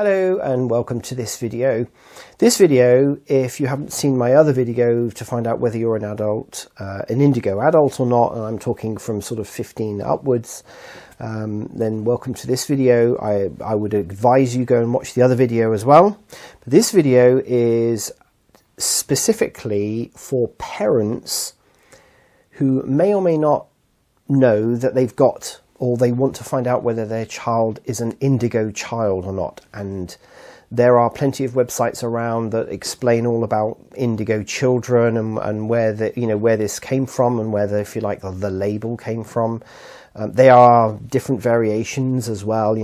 Hello and welcome to this video. This video, if you haven't seen my other video to find out whether you're an adult, an indigo adult or not, and I'm talking from sort of 15 upwards, then welcome to this video. I would advise you go and watch the other video as well. But this video is specifically for parents who may or may not know that they've got, or they want to find out whether their child is an indigo child or not. And there are plenty of websites around that explain all about indigo children and where where this came from and where if you like, the label came from. There are different variations as well,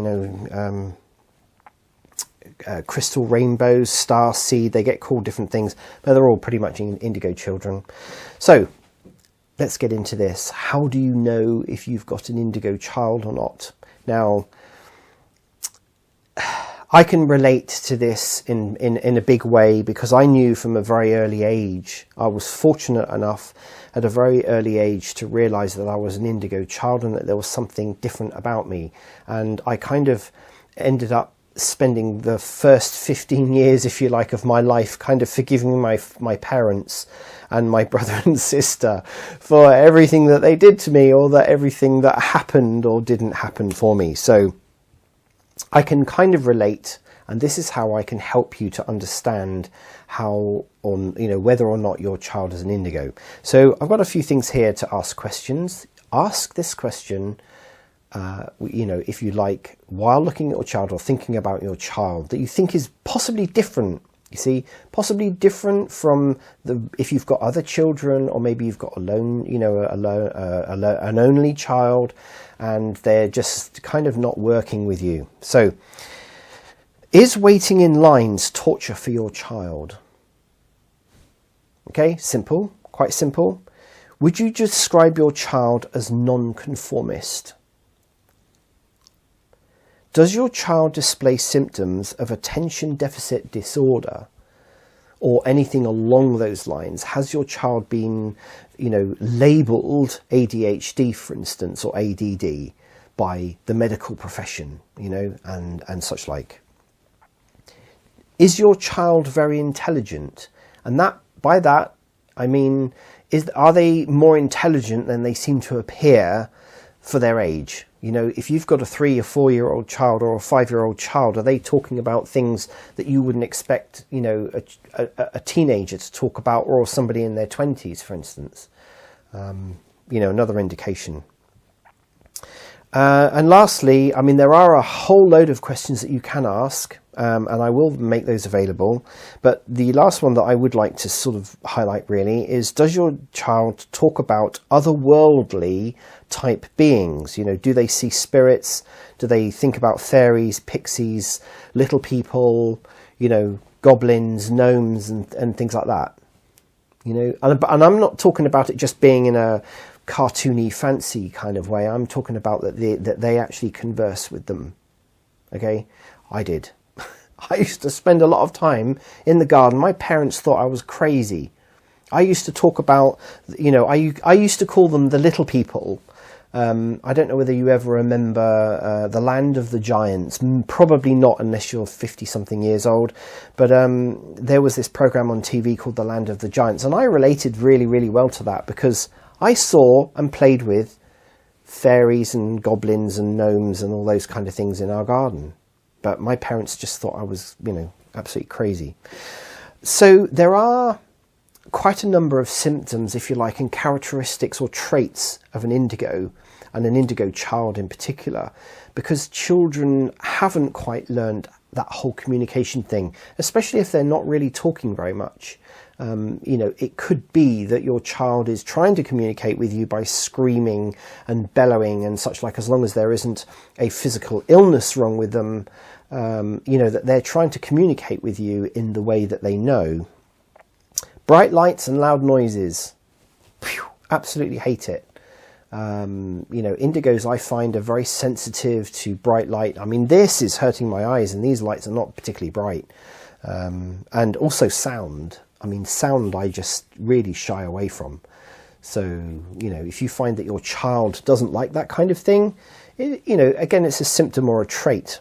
crystal rainbows, star seed, they get called different things, but they're all pretty much indigo children. So let's get into this. How do you know if you've got an indigo child or not? Now, I can relate to this in a big way because I knew from a very early age, I was fortunate enough at a very early age to realize that I was an indigo child and that there was something different about me. And I kind of ended up spending the first 15 years, if you like, of my life kind of forgiving my parents and my brother and sister for everything that they did to me, or that everything that happened or didn't happen for me. So I can kind of relate, and this is how I can help you to understand how, whether or not your child is an indigo. So I've got a few things here to ask questions. Ask this question if you like, while looking at your child or thinking about your child that you think is possibly different. You see, possibly different from if you've got other children, or maybe you've got an only child and they're just kind of not working with you. So, is waiting in lines torture for your child? Okay, simple, quite simple. Would you describe your child as non-conformist? Does your child display symptoms of attention deficit disorder or anything along those lines? Has your child been, labelled ADHD, for instance, or ADD by the medical profession, and such like? Is your child very intelligent? And by that, I mean, are they more intelligent than they seem to appear for their age? If you've got a 3 or 4 year old child or a 5-year-old child, are they talking about things that you wouldn't expect, a teenager to talk about, or somebody in their 20s, for instance? Another indication. And lastly, I mean, there are a whole load of questions that you can ask, and I will make those available. But the last one that I would like to sort of highlight really is, does your child talk about otherworldly type beings? Do they see spirits? Do they think about fairies, pixies, little people, goblins, gnomes, and things like that? And I'm not talking about it just being in a cartoony, fancy kind of way. I'm talking about that they actually converse with them. Okay, I did. I used to spend a lot of time in the garden. My parents thought I was crazy. I used to talk about, I used to call them the little people. I don't know whether you ever remember The Land of the Giants. Probably not unless you're 50-something years old. But there was this program on TV called The Land of the Giants. And I related really, really well to that because I saw and played with fairies and goblins and gnomes and all those kind of things in our garden. But my parents just thought I was, absolutely crazy. So there are quite a number of symptoms, if you like, and characteristics or traits of an indigo, and an indigo child in particular, because children haven't quite learned that whole communication thing, especially if they're not really talking very much. It could be that your child is trying to communicate with you by screaming and bellowing and such like, as long as there isn't a physical illness wrong with them, that they're trying to communicate with you in the way that they know. Bright lights and loud noises. Phew, absolutely hate it. Indigos I find are very sensitive to bright light. I mean, this is hurting my eyes and these lights are not particularly bright. And also sound. I mean, sound I just really shy away from. So, if you find that your child doesn't like that kind of thing, again, it's a symptom or a trait.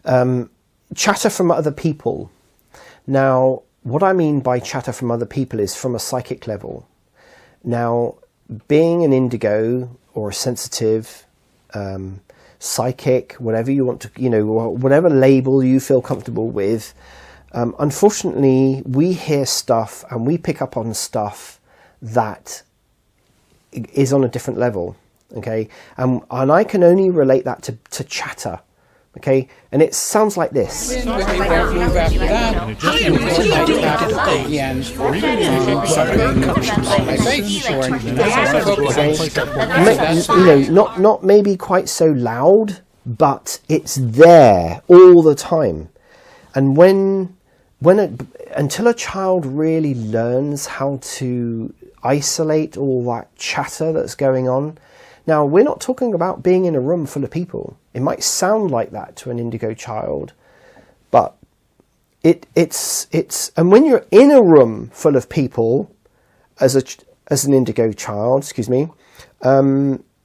Chatter from other people. Now, what I mean by chatter from other people is from a psychic level. Now, being an indigo or a sensitive, psychic, whatever you want to, whatever label you feel comfortable with, unfortunately, we hear stuff and we pick up on stuff that is on a different level. Okay, and I can only relate that to chatter. Okay, and it sounds like this. Not maybe quite so loud, but it's there all the time. And until a child really learns how to isolate all that chatter that's going on. Now, we're not talking about being in a room full of people. It might sound like that to an indigo child, but it's and when you're in a room full of people as an indigo child,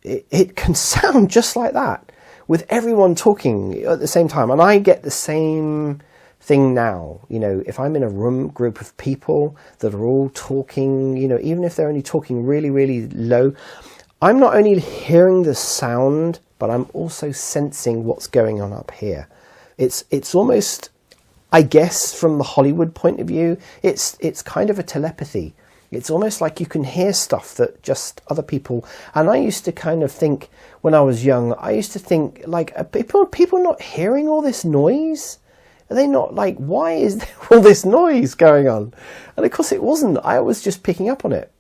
it can sound just like that with everyone talking at the same time. And I get the same thing now. If I'm in a group of people that are all talking, even if they're only talking really, really low, I'm not only hearing the sound, but I'm also sensing what's going on up here. It's almost, I guess, from the Hollywood point of view, it's kind of a telepathy. It's almost like you can hear stuff that just other people. And I used to kind of think, when I was young, like, are people not hearing all this noise? Are they not, like, why is there all this noise going on? And of course it wasn't. I was just picking up on it.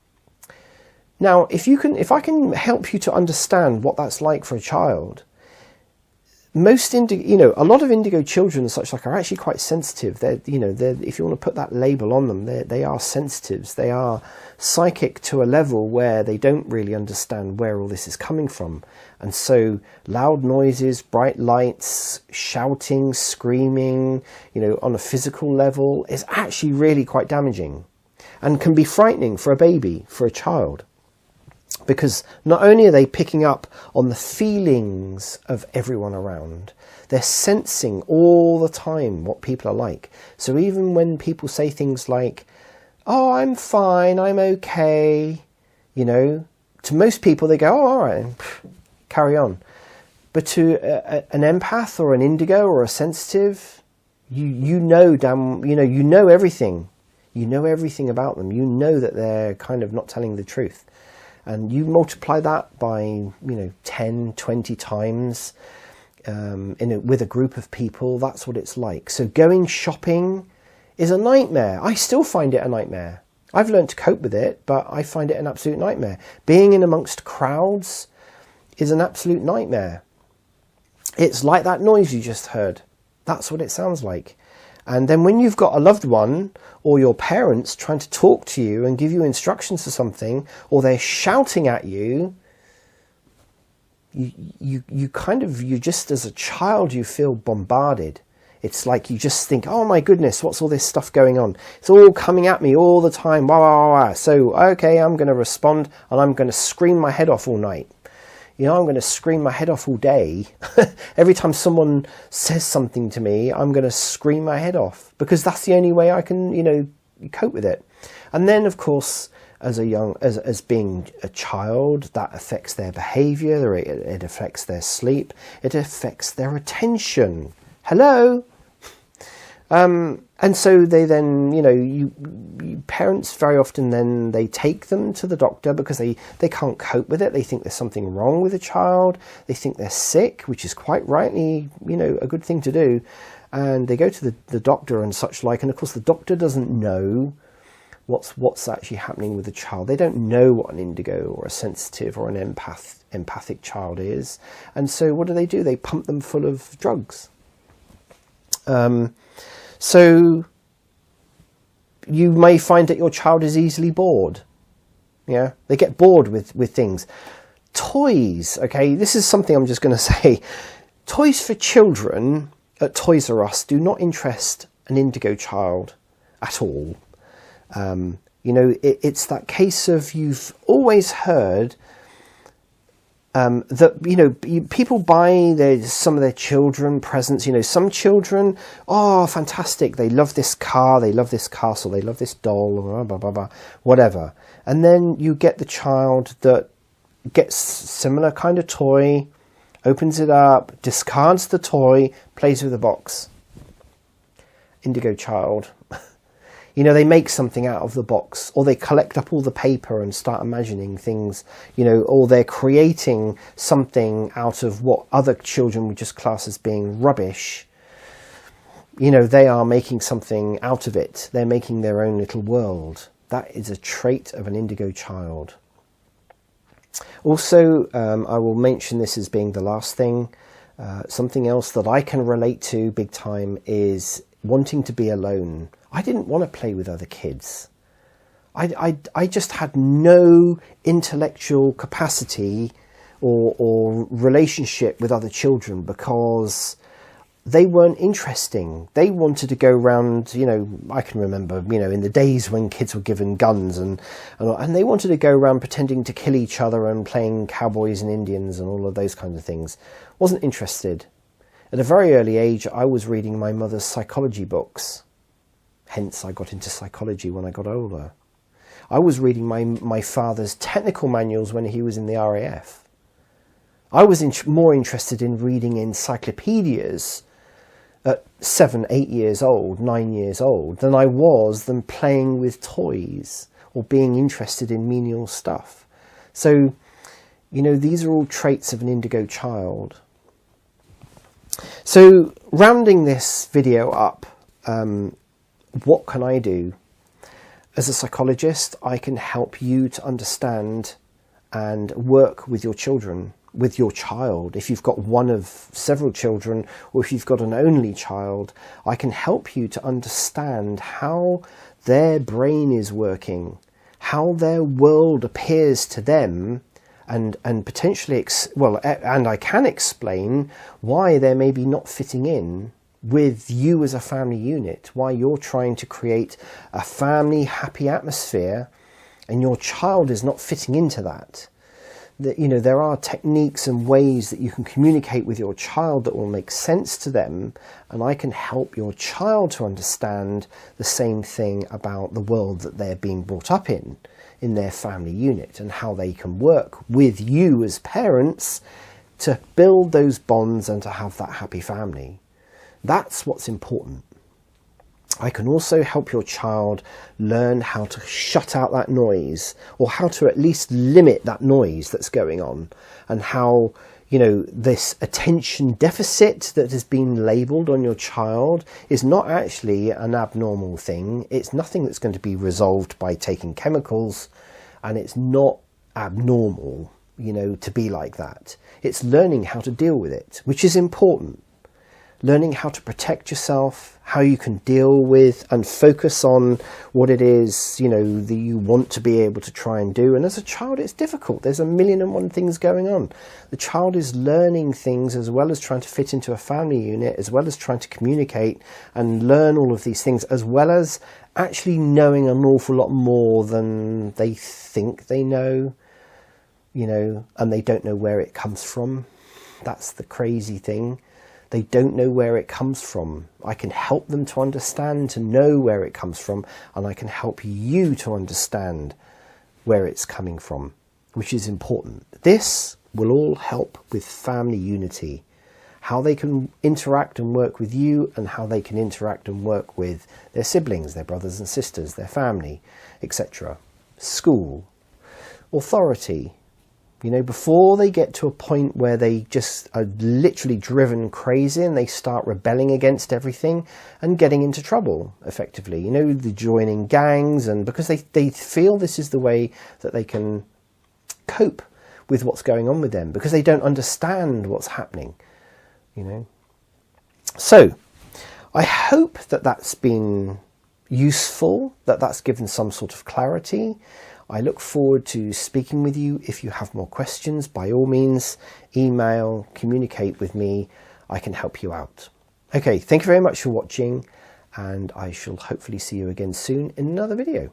Now, if I can help you to understand what that's like for a child, a lot of indigo children and such like are actually quite sensitive. They're, if you want to put that label on them, they are sensitives. They are psychic to a level where they don't really understand where all this is coming from. And so loud noises, bright lights, shouting, screaming, on a physical level is actually really quite damaging and can be frightening for a baby, for a child. Because not only are they picking up on the feelings of everyone around, they're sensing all the time what people are like. So even when people say things like, oh, I'm fine, I'm okay, to most people they go, oh, all right, carry on. But to an empath or an indigo or a sensitive, you know everything. You know everything about them. You know that they're kind of not telling the truth. And you multiply that by, 10, 20 times with a group of people, that's what it's like. So going shopping is a nightmare. I still find it a nightmare. I've learned to cope with it, but I find it an absolute nightmare. Being in amongst crowds is an absolute nightmare. It's like that noise you just heard. That's what it sounds like. And then when you've got a loved one or your parents trying to talk to you and give you instructions for something, or they're shouting at you, you just as a child, you feel bombarded. It's like you just think, oh my goodness, what's all this stuff going on? It's all coming at me all the time. Wah, wah, wah, wah. So, okay, I'm going to respond and I'm going to scream my head off all night. I'm going to scream my head off all day. Every time someone says something to me, I'm going to scream my head off because that's the only way I can, cope with it. And then, of course, as being a child, that affects their behaviour. It affects their sleep. It affects their attention. Hello. And so they then, parents very often then they take them to the doctor because they can't cope with it. They think there's something wrong with the child. They think they're sick, which is quite rightly, a good thing to do. And they go to the doctor and such like. And of course, the doctor doesn't know what's actually happening with the child. They don't know what an indigo or a sensitive or an empathic child is. And so what do? They pump them full of drugs. So you may find that your child is easily bored. Yeah, they get bored with things. Toys, okay, this is something I'm just going to say. Toys for children at Toys R Us do not interest an indigo child at all. It's that case of you've always heard that, people buy some of their children presents. Some children, oh, fantastic, they love this car, they love this castle, they love this doll, blah, blah, blah, blah, whatever. And then you get the child that gets similar kind of toy, opens it up, discards the toy, plays with the box. Indigo Child. They make something out of the box, or they collect up all the paper and start imagining things, or they're creating something out of what other children would just class as being rubbish. They are making something out of it. They're making their own little world. That is a trait of an Indigo Child. Also, I will mention this as being the last thing. Something else that I can relate to big time is wanting to be alone. I didn't want to play with other kids. I just had no intellectual capacity or relationship with other children because they weren't interesting. They wanted to go around, I can remember, in the days when kids were given guns and they wanted to go around pretending to kill each other and playing cowboys and Indians and all of those kinds of things. Wasn't interested. At a very early age, I was reading my mother's psychology books. Hence, I got into psychology when I got older. I was reading my father's technical manuals when he was in the RAF. I was more interested in reading encyclopedias at 7, 8 years old, 9 years old, than I was than playing with toys or being interested in menial stuff. So, these are all traits of an Indigo Child. So, rounding this video up, what can I do? As a psychologist, I can help you to understand and work with your children, with your child. If you've got one of several children, or if you've got an only child, I can help you to understand how their brain is working, how their world appears to them, and potentially, and I can explain why they're maybe not fitting in with you as a family unit, why you're trying to create a family happy atmosphere and your child is not fitting into that. There are techniques and ways that you can communicate with your child that will make sense to them, and I can help your child to understand the same thing about the world that they're being brought up in their family unit, and how they can work with you as parents to build those bonds and to have that happy family. That's what's important. I can also help your child learn how to shut out that noise, or how to at least limit that noise that's going on, and how, this attention deficit that has been labelled on your child is not actually an abnormal thing. It's nothing that's going to be resolved by taking chemicals, and it's not abnormal, to be like that. It's learning how to deal with it, which is important. Learning how to protect yourself, how you can deal with and focus on what it is, that you want to be able to try and do. And as a child, it's difficult. There's 1,000,001 things going on. The child is learning things as well as trying to fit into a family unit, as well as trying to communicate and learn all of these things, as well as actually knowing an awful lot more than they think they know, and they don't know where it comes from. That's the crazy thing. They don't know where it comes from. I can help them to understand, to know where it comes from, and I can help you to understand where it's coming from, which is important. This will all help with family unity, how they can interact and work with you, and how they can interact and work with their siblings, their brothers and sisters, their family, etc. School, authority, before they get to a point where they just are literally driven crazy and they start rebelling against everything and getting into trouble, effectively. The joining gangs, and because they feel this is the way that they can cope with what's going on with them, because they don't understand what's happening, So, I hope that that's been useful, that that's given some sort of clarity. I look forward to speaking with you. If you have more questions, by all means, email, communicate with me. I can help you out. Okay, thank you very much for watching, and I shall hopefully see you again soon in another video.